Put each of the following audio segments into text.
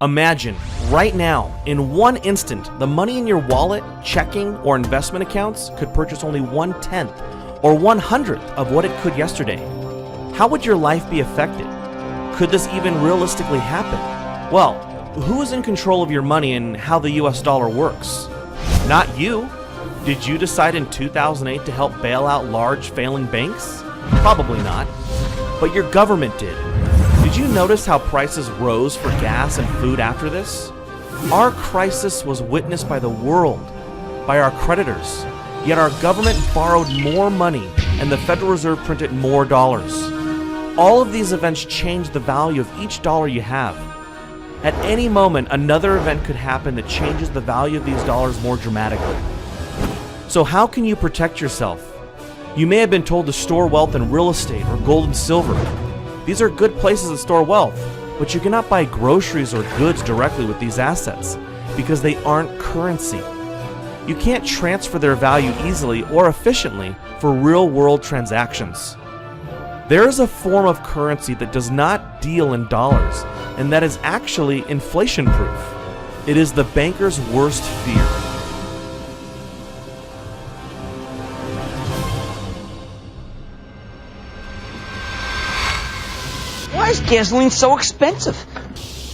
Imagine, right now, in one instant, the money in your wallet, checking, or investment accounts could purchase only 1/10 or 1/100th of what it could yesterday. How would your life be affected? Could this even realistically happen? Well, who is in control of your money and how the US dollar works? Not you. Did you decide in 2008 to help bail out large failing banks? Probably not. But your government did. Did you notice how prices rose for gas and food after this? Our crisis was witnessed by the world, by our creditors, yet our government borrowed more money and the Federal Reserve printed more dollars. All of these events change the value of each dollar you have. At any moment, another event could happen that changes the value of these dollars more dramatically. So how can you protect yourself? You may have been told to store wealth in real estate or gold and silver. These are good places to store wealth, but you cannot buy groceries or goods directly with these assets because they aren't currency. You can't transfer their value easily or efficiently for real-world transactions. There is a form of currency that does not deal in dollars, and that is actually inflation-proof. It is the banker's worst fear. Why is gasoline so expensive?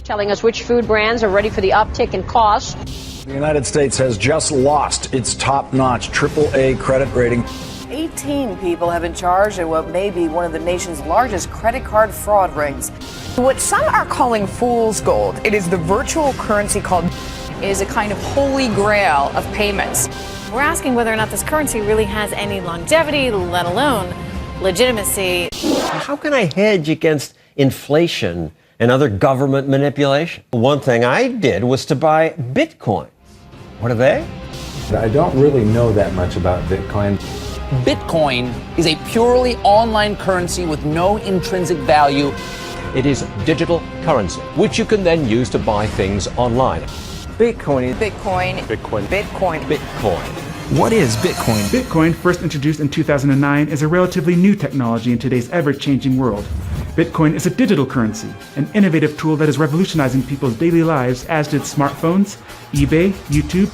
Telling us which food brands are ready for the uptick in costs. The United States has just lost its top-notch AAA credit rating. 18 people have been charged in what may be one of the nation's largest credit card fraud rings. What some are calling fool's gold, it is the virtual currency called is a kind of holy grail of payments. We're asking whether or not this currency really has any longevity, let alone legitimacy. How can I hedge against inflation and other government manipulation? One thing I did was to buy Bitcoin. What are they? I don't really know that much about Bitcoin. Bitcoin is a purely online currency with no intrinsic value. It is digital currency, which you can then use to buy things online. Bitcoin. Bitcoin. Bitcoin. Bitcoin. Bitcoin. What is Bitcoin? Bitcoin, first introduced in 2009, is a relatively new technology in today's ever-changing world. Bitcoin is a digital currency, an innovative tool that is revolutionizing people's daily lives, as did smartphones, eBay, YouTube,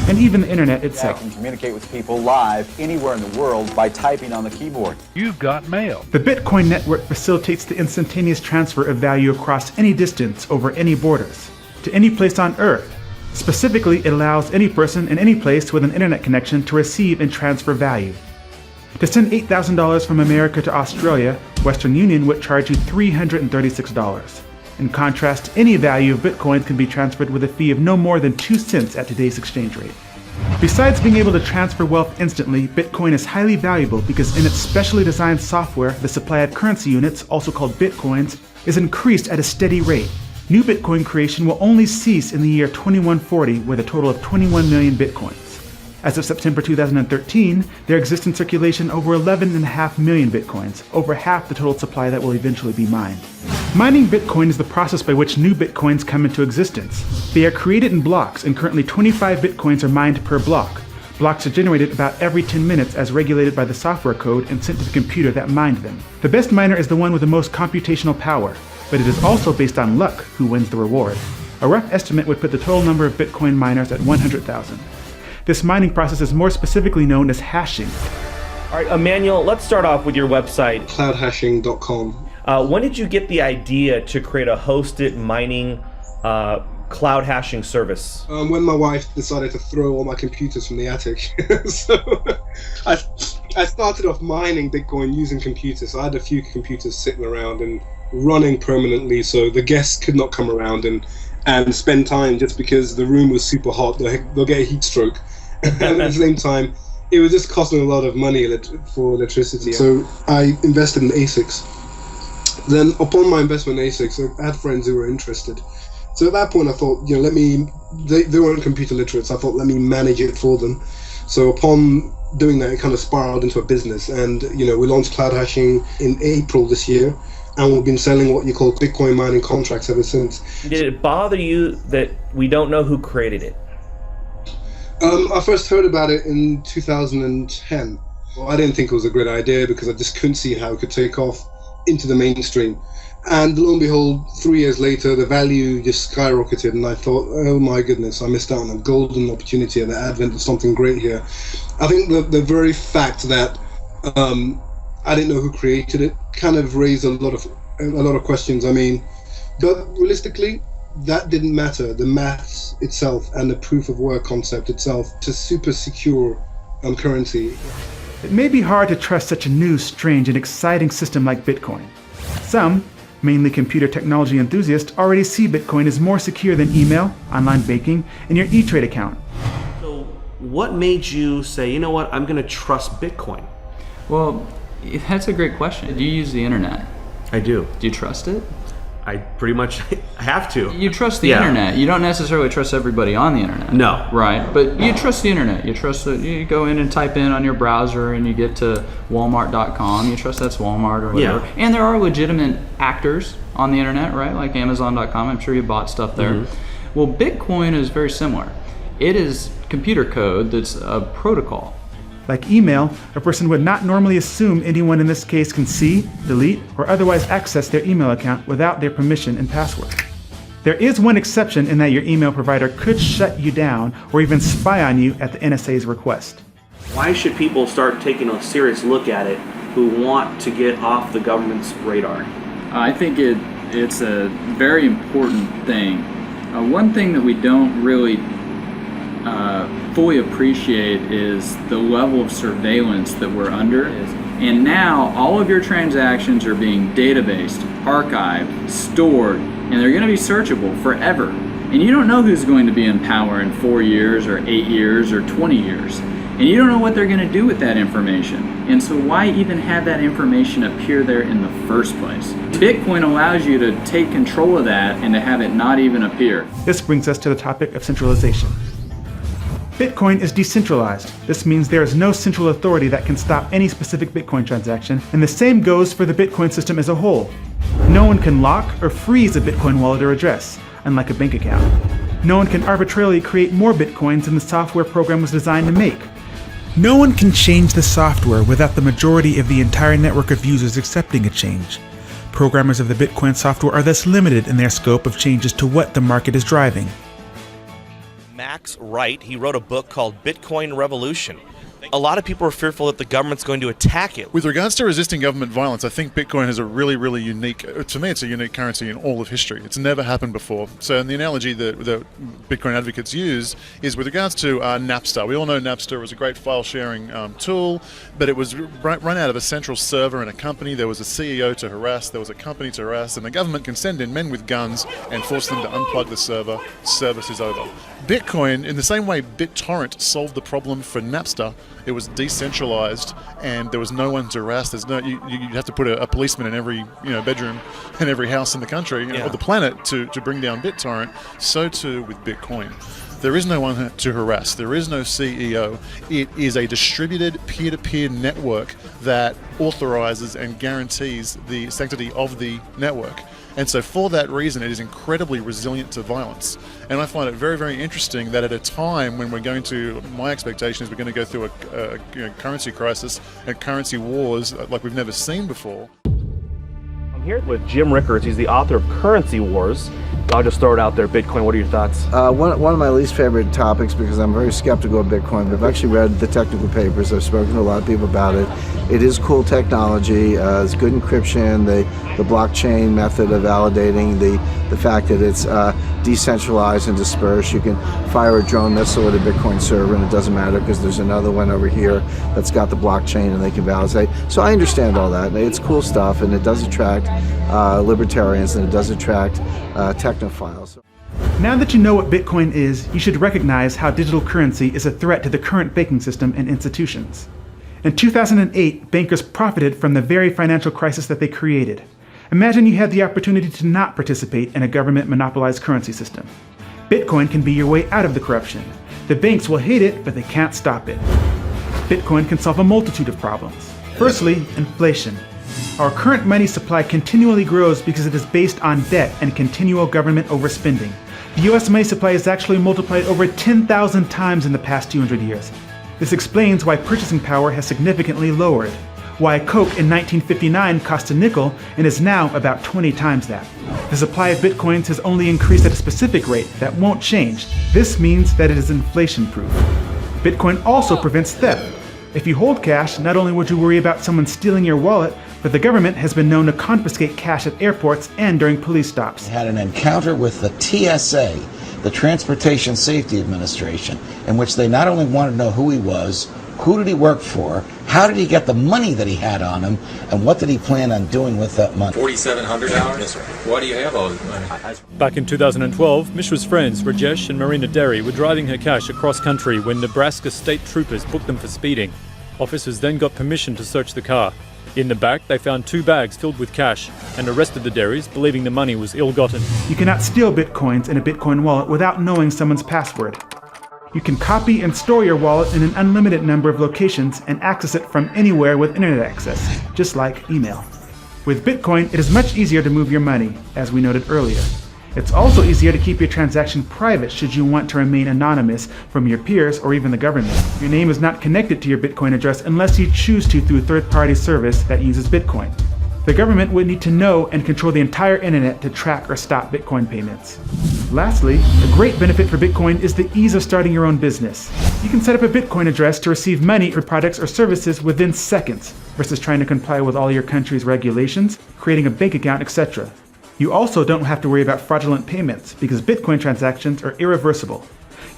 and even the internet itself. I can communicate with people live anywhere in the world by typing on the keyboard. You've got mail. The Bitcoin network facilitates the instantaneous transfer of value across any distance over any borders, to any place on Earth. Specifically, it allows any person in any place with an internet connection to receive and transfer value. To send $8,000 from America to Australia, Western Union would charge you $336. In contrast, any value of Bitcoin can be transferred with a fee of no more than 2 cents at today's exchange rate. Besides being able to transfer wealth instantly, Bitcoin is highly valuable because in its specially designed software, the supply of currency units, also called Bitcoins, is increased at a steady rate. New Bitcoin creation will only cease in the year 2140 with a total of 21 million Bitcoins. As of September 2013, there exist in circulation over 11.5 million Bitcoins, over half the total supply that will eventually be mined. Mining Bitcoin is the process by which new Bitcoins come into existence. They are created in blocks, and currently 25 Bitcoins are mined per block. Blocks are generated about every 10 minutes as regulated by the software code and sent to the computer that mined them. The best miner is the one with the most computational power, but it is also based on luck who wins the reward. A rough estimate would put the total number of Bitcoin miners at 100,000. This mining process is more specifically known as hashing. All right, Emmanuel, let's start off with your website. Cloudhashing.com. When did you get the idea to create a hosted mining cloud hashing service? When my wife decided to throw all my computers from the attic. So I started off mining Bitcoin using computers. So I had a few computers sitting around and running permanently so the guests could not come around and spend time just because the room was super hot. They'll get a heat stroke. And at the same time, it was just costing a lot of money for electricity. So I invested in ASICs. Then upon my investment in ASICs, I had friends who were interested. So at that point I thought, they weren't computer literate, so I thought, let me manage it for them. So upon doing that, it kind of spiraled into a business. And, we launched Cloud Hashing in April this year. And we've been selling what you call Bitcoin mining contracts ever since. Did it bother you that we don't know who created it? I first heard about it in 2010. Well, I didn't think it was a great idea because I just couldn't see how it could take off into the mainstream. And lo and behold, 3 years later, the value just skyrocketed, and I thought, oh my goodness, I missed out on a golden opportunity and the advent of something great here. I think the very fact that I didn't know who created it kind of raised a lot of questions. I mean, but realistically, that didn't matter. The maths itself and the proof of work concept itself, it's a super secure currency. It may be hard to trust such a new, strange, and exciting system like Bitcoin. Some, mainly computer technology enthusiasts, already see Bitcoin as more secure than email, online banking, and your E-Trade account. So what made you say, you know what, I'm going to trust Bitcoin? Well, that's a great question. Do you use the internet? I do. Do you trust it? I pretty much have to. You trust the internet. You don't necessarily trust everybody on the internet. No. Right? But you trust the internet. You trust that you go in and type in on your browser and you get to Walmart.com. You trust that's Walmart or whatever. Yeah. And there are legitimate actors on the internet, right? Like Amazon.com. I'm sure you bought stuff there. Mm-hmm. Well, Bitcoin is very similar. It is computer code that's a protocol. Like email, a person would not normally assume anyone in this case can see, delete, or otherwise access their email account without their permission and password. There is one exception in that your email provider could shut you down or even spy on you at the NSA's request. Why should people start taking a serious look at it who want to get off the government's radar? I think it's a very important thing. One thing that we don't really fully appreciate is the level of surveillance that we're under. And now all of your transactions are being databased, archived, stored, and they're going to be searchable forever. And you don't know who's going to be in power in 4 years or 8 years or 20 years. And you don't know what they're going to do with that information. And so why even have that information appear there in the first place? Bitcoin allows you to take control of that and to have it not even appear. This brings us to the topic of centralization. Bitcoin is decentralized. This means there is no central authority that can stop any specific Bitcoin transaction, and the same goes for the Bitcoin system as a whole. No one can lock or freeze a Bitcoin wallet or address, unlike a bank account. No one can arbitrarily create more Bitcoins than the software program was designed to make. No one can change the software without the majority of the entire network of users accepting a change. Programmers of the Bitcoin software are thus limited in their scope of changes to what the market is driving. Max Wright, he wrote a book called Bitcoin Revolution. A lot of people are fearful that the government's going to attack it. With regards to resisting government violence, I think Bitcoin is a really, really unique, to me it's a unique currency in all of history. It's never happened before. So the analogy that Bitcoin advocates use is with regards to Napster. We all know Napster was a great file sharing tool, but it was run out of a central server in a company. There was a CEO to harass, there was a company to harass, and the government can send in men with guns and force them to unplug the server. Service is over. Bitcoin, in the same way BitTorrent solved the problem for Napster, it was decentralized and there was no one to harass. There's no you have to put a policeman in every bedroom in every house in the country or the planet to bring down BitTorrent. So too with Bitcoin. There is no one to harass. There is no CEO. It is a distributed peer-to-peer network that authorizes and guarantees the sanctity of the network. And so for that reason, it is incredibly resilient to violence. And I find it very, very interesting that at a time when we're going to, my expectation is we're going to go through a currency crisis and currency wars like we've never seen before. I'm here with Jim Rickards. He's the author of Currency Wars. I'll just throw it out there. Bitcoin, what are your thoughts? One of my least favorite topics, because I'm very skeptical of Bitcoin, but I've actually read the technical papers. I've spoken to a lot of people about it. It is cool technology. It's good encryption, the blockchain method of validating, the fact that it's decentralized and dispersed. You can fire a drone missile at a Bitcoin server and it doesn't matter because there's another one over here that's got the blockchain and they can validate. So I understand all that. It's cool stuff and it does attract libertarians and it does attract technophiles. Now that you know what Bitcoin is, you should recognize how digital currency is a threat to the current banking system and institutions. In 2008, bankers profited from the very financial crisis that they created. Imagine you had the opportunity to not participate in a government-monopolized currency system. Bitcoin can be your way out of the corruption. The banks will hate it, but they can't stop it. Bitcoin can solve a multitude of problems. Firstly, inflation. Our current money supply continually grows because it is based on debt and continual government overspending. The US money supply has actually multiplied over 10,000 times in the past 200 years. This explains why purchasing power has significantly lowered. why Coke in 1959 cost a nickel and is now about 20 times that. The supply of bitcoins has only increased at a specific rate that won't change. This means that it is inflation-proof. Bitcoin also prevents theft. If you hold cash, not only would you worry about someone stealing your wallet, but the government has been known to confiscate cash at airports and during police stops. I had an encounter with the TSA, the Transportation Safety Administration, in which they not only wanted to know who he was, who did he work for, how did he get the money that he had on him, and what did he plan on doing with that money? $4,700? Yes, sir. Why do you have all this money? Back in 2012, Mishra's friends, Rajesh and Marina Derry, were driving her cash across country when Nebraska state troopers booked them for speeding. Officers then got permission to search the car. In the back, they found 2 bags filled with cash and arrested the Derrys, believing the money was ill-gotten. You cannot steal bitcoins in a Bitcoin wallet without knowing someone's password. You can copy and store your wallet in an unlimited number of locations and access it from anywhere with internet access, just like email. With Bitcoin, it is much easier to move your money, as we noted earlier. It's also easier to keep your transaction private should you want to remain anonymous from your peers or even the government. Your name is not connected to your Bitcoin address unless you choose to through a third-party service that uses Bitcoin. The government would need to know and control the entire internet to track or stop Bitcoin payments. Lastly, a great benefit for Bitcoin is the ease of starting your own business. You can set up a Bitcoin address to receive money for products or services within seconds, versus trying to comply with all your country's regulations, creating a bank account, etc. You also don't have to worry about fraudulent payments because Bitcoin transactions are irreversible.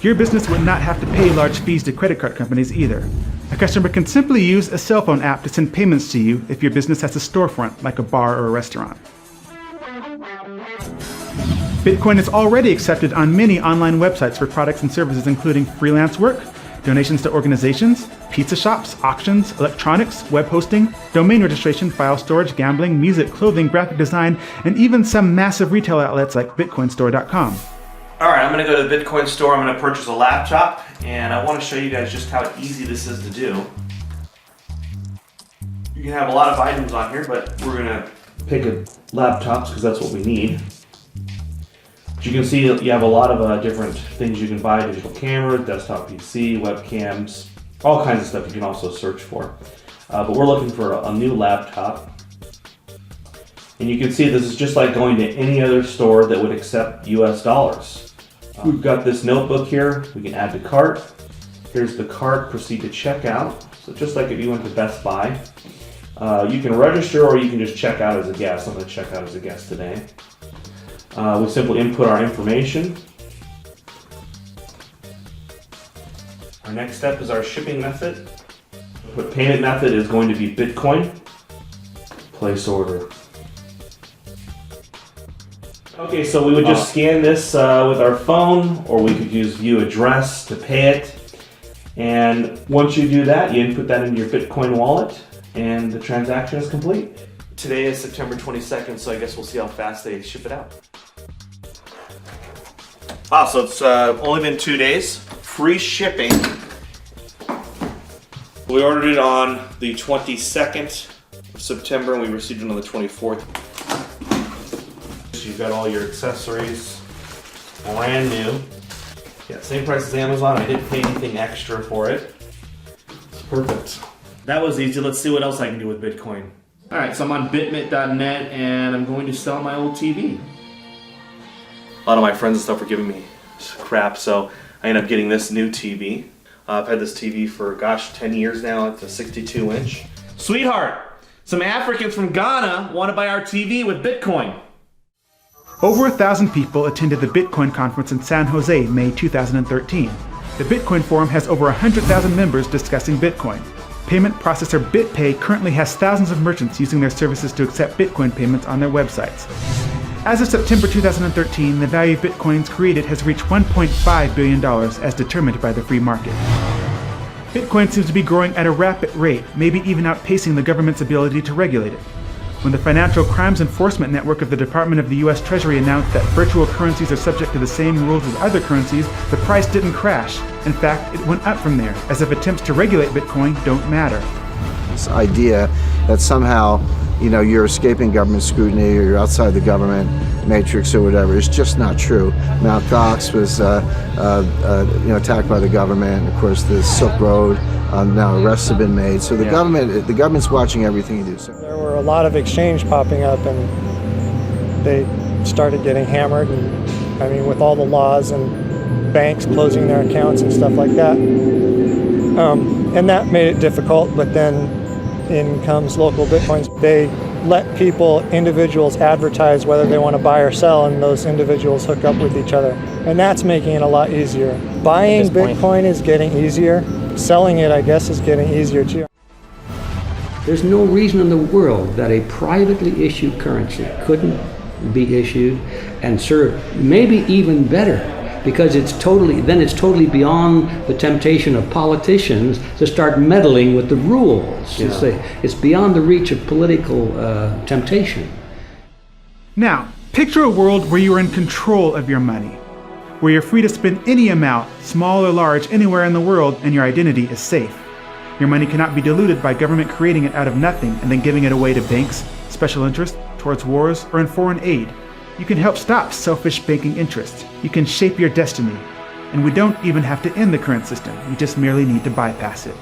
Your business would not have to pay large fees to credit card companies either. A customer can simply use a cell phone app to send payments to you if your business has a storefront, like a bar or a restaurant. Bitcoin is already accepted on many online websites for products and services including freelance work, donations to organizations, pizza shops, auctions, electronics, web hosting, domain registration, file storage, gambling, music, clothing, graphic design, and even some massive retail outlets like bitcoinstore.com. Alright, I'm going to go to the Bitcoin store, I'm going to purchase a laptop, and I want to show you guys just how easy this is to do. You can have a lot of items on here, but we're going to pick laptops because that's what we need. But you can see you have a lot of different things you can buy: digital camera, desktop PC, webcams, all kinds of stuff you can also search for. But we're looking for a new laptop. And you can see this is just like going to any other store that would accept US dollars. We've got this notebook here, we can add to cart. Here's the cart, proceed to checkout. So just like if you went to Best Buy, you can register or you can just check out as a guest. I'm going to check out as a guest today. We simply input our information. Our next step is our shipping method. The payment method is going to be Bitcoin. Place order. Okay, so we would just scan this with our phone, or we could use view address to pay it. And once you do that, you input that into your Bitcoin wallet, and the transaction is complete. Today is September 22nd, so I guess we'll see how fast they ship it out. Wow, so it's only been 2 days. Free shipping. We ordered it on the 22nd of September, and we received it on the 24th. You've got all your accessories, brand new. Yeah, same price as Amazon. I didn't pay anything extra for it. It's perfect. That was easy. Let's see what else I can do with Bitcoin. All right, so I'm on bitmit.net and I'm going to sell my old TV. A lot of my friends and stuff were giving me crap, so I ended up getting this new TV. I've had this TV for, 10 years now. It's a 62-inch. Sweetheart, some Africans from Ghana want to buy our TV with Bitcoin. Over 1,000 people attended the Bitcoin conference in San Jose, May 2013. The Bitcoin Forum has over 100,000 members discussing Bitcoin. Payment processor BitPay currently has thousands of merchants using their services to accept Bitcoin payments on their websites. As of September 2013, the value of Bitcoins created has reached $1.5 billion as determined by the free market. Bitcoin seems to be growing at a rapid rate, maybe even outpacing the government's ability to regulate it. When the Financial Crimes Enforcement Network of the Department of the U.S. Treasury announced that virtual currencies are subject to the same rules as other currencies, the price didn't crash. In fact, it went up from there, as if attempts to regulate Bitcoin don't matter. This idea that somehow you're escaping government scrutiny or you're outside the government matrix or whatever. It's just not true. Mt. Gox was attacked by the government. Of course, the Silk Road, now arrests have been made. So the government's watching everything you do. So there were a lot of exchange popping up, and they started getting hammered, and I mean, with all the laws and banks closing their accounts and stuff like that. And that made it difficult, but then in comes local Bitcoins. They let individuals advertise whether they want to buy or sell, and those individuals hook up with each other. And that's making it a lot easier. Buying Bitcoin is getting easier. Selling it, I guess, is getting easier too. There's no reason in the world that a privately issued currency couldn't be issued and serve maybe even better, because it's totally beyond the temptation of politicians to start meddling with the rules. Yeah. It's beyond the reach of political temptation. Now, picture a world where you are in control of your money, where you're free to spend any amount, small or large, anywhere in the world, and your identity is safe. Your money cannot be diluted by government creating it out of nothing and then giving it away to banks, special interests, towards wars, or in foreign aid. You can help stop selfish banking interests. You can shape your destiny. And we don't even have to end the current system. We just merely need to bypass it.